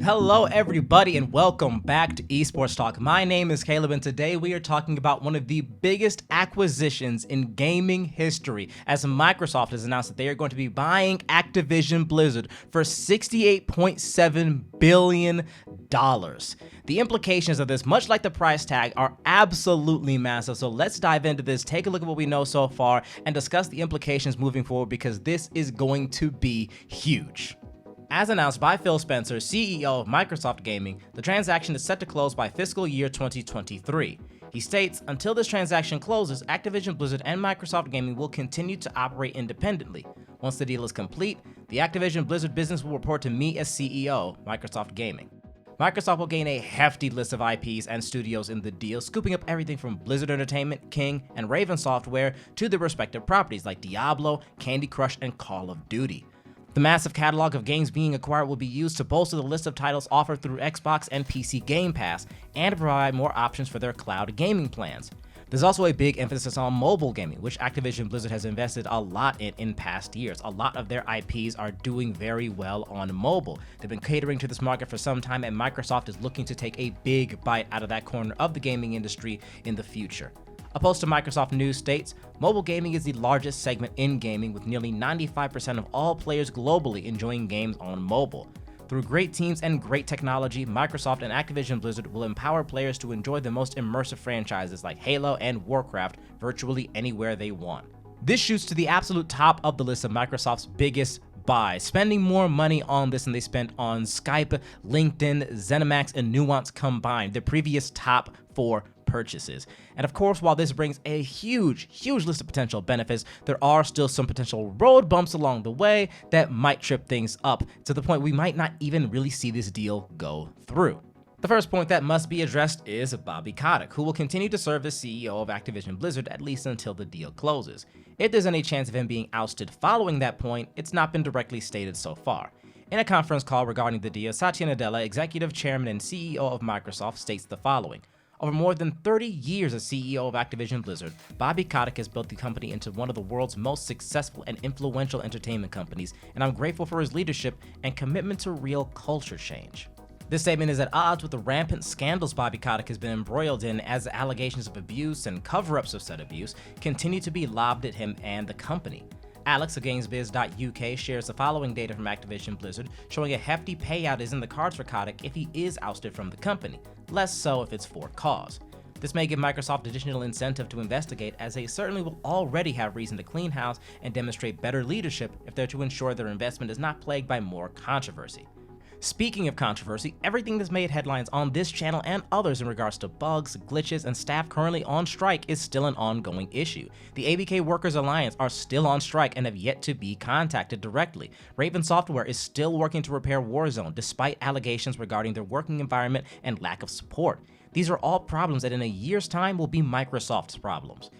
Hello everybody and welcome back to Esports Talk. My name is Caleb and today we are talking about one of the biggest acquisitions in gaming history as Microsoft has announced that they are going to be buying Activision Blizzard for $68.7 billion. The implications of this, much like the price tag, are absolutely massive. So let's dive into this, take a look at what we know so far, and discuss the implications moving forward because this is going to be huge. As announced by Phil Spencer, CEO of Microsoft Gaming, the transaction is set to close by fiscal year 2023. He states, until this transaction closes, Activision Blizzard and Microsoft Gaming will continue to operate independently. Once the deal is complete, the Activision Blizzard business will report to me as CEO, Microsoft Gaming. Microsoft will gain a hefty list of IPs and studios in the deal, scooping up everything from Blizzard Entertainment, King, and Raven Software to their respective properties like Diablo, Candy Crush, and Call of Duty. The massive catalog of games being acquired will be used to bolster the list of titles offered through Xbox and PC Game Pass and to provide more options for their cloud gaming plans. There's also a big emphasis on mobile gaming, which Activision Blizzard has invested a lot in past years. A lot of their IPs are doing very well on mobile. They've been catering to this market for some time, and Microsoft is looking to take a big bite out of that corner of the gaming industry in the future. A post to Microsoft News states, mobile gaming is the largest segment in gaming, with nearly 95% of all players globally enjoying games on mobile. Through great teams and great technology, Microsoft and Activision Blizzard will empower players to enjoy the most immersive franchises like Halo and Warcraft virtually anywhere they want. This shoots to the absolute top of the list of Microsoft's biggest buys, spending more money on this than they spent on Skype, LinkedIn, ZeniMax, and Nuance combined, the previous top 4 purchases. And of course, while this brings a huge list of potential benefits, there are still some potential road bumps along the way that might trip things up to the point we might not even really see this deal go through. The first point that must be addressed is Bobby Kotick, who will continue to serve as CEO of Activision Blizzard at least until the deal closes. If there's any chance of him being ousted following that point, it's not been directly stated so far. In a conference call regarding the deal, Satya Nadella, executive chairman and CEO of Microsoft, states the following. Over more than 30 years as CEO of Activision Blizzard, Bobby Kotick has built the company into one of the world's most successful and influential entertainment companies, and I'm grateful for his leadership and commitment to real culture change. This statement is at odds with the rampant scandals Bobby Kotick has been embroiled in, as the allegations of abuse and cover-ups of said abuse continue to be lobbed at him and the company. Alex of GamesBiz.uk shares the following data from Activision Blizzard, showing a hefty payout is in the cards for Kotick if he is ousted from the company, less so if it's for cause. This may give Microsoft additional incentive to investigate, as they certainly will already have reason to clean house and demonstrate better leadership if they're to ensure their investment is not plagued by more controversy. Speaking of controversy, everything that's made headlines on this channel and others in regards to bugs, glitches, and staff currently on strike is still an ongoing issue. The ABK Workers Alliance are still on strike and have yet to be contacted directly. Raven Software is still working to repair Warzone despite allegations regarding their working environment and lack of support. These are all problems that in a year's time will be Microsoft's problems.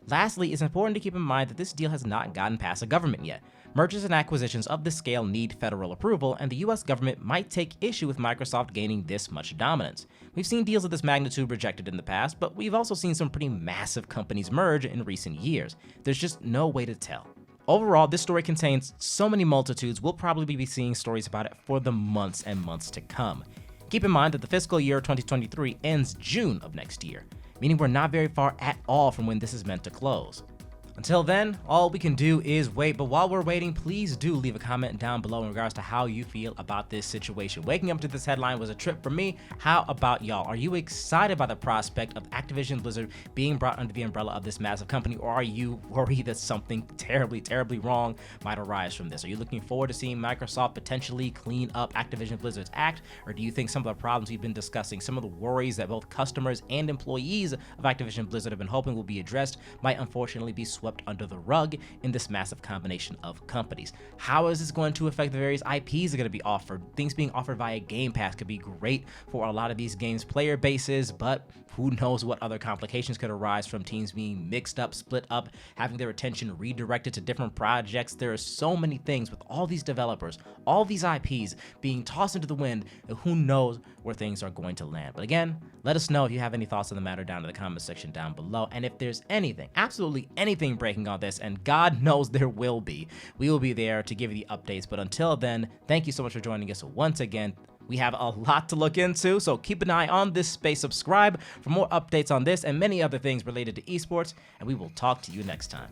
Lastly, it's important to keep in mind that this deal has not gotten past the government yet. Mergers and acquisitions of this scale need federal approval, and the US government might take issue with Microsoft gaining this much dominance. We've seen deals of this magnitude rejected in the past, but we've also seen some pretty massive companies merge in recent years. There's just no way to tell. Overall, this story contains so many multitudes, we'll probably be seeing stories about it for the months and months to come. Keep in mind that the fiscal year 2023 ends June of next year, meaning we're not very far at all from when this is meant to close. Until then, all we can do is wait, but while we're waiting, please do leave a comment down below in regards to how you feel about this situation. Waking up to this headline was a trip for me. How about y'all? Are you excited by the prospect of Activision Blizzard being brought under the umbrella of this massive company, or are you worried that something terribly wrong might arise from this? Are you looking forward to seeing Microsoft potentially clean up Activision Blizzard's act, or do you think some of the problems we've been discussing, some of the worries that both customers and employees of Activision Blizzard have been hoping will be addressed, might unfortunately be swept under the rug in this massive combination of companies? How is this going to affect the various IPs that are going to be offered? Things being offered via Game Pass could be great for a lot of these games' player bases, but who knows what other complications could arise from teams being mixed up, split up, having their attention redirected to different projects. There are so many things with all these developers, all these IPs being tossed into the wind, and who knows where things are going to land. But again, let us know if you have any thoughts on the matter down in the comment section down below. And if there's anything, absolutely anything groundbreaking on this, and God knows there will be. We will be there to give you the updates, but until then, thank you so much for joining us once again. We have a lot to look into, so keep an eye on this space. Subscribe for more updates on this and many other things related to esports, and we will talk to you next time.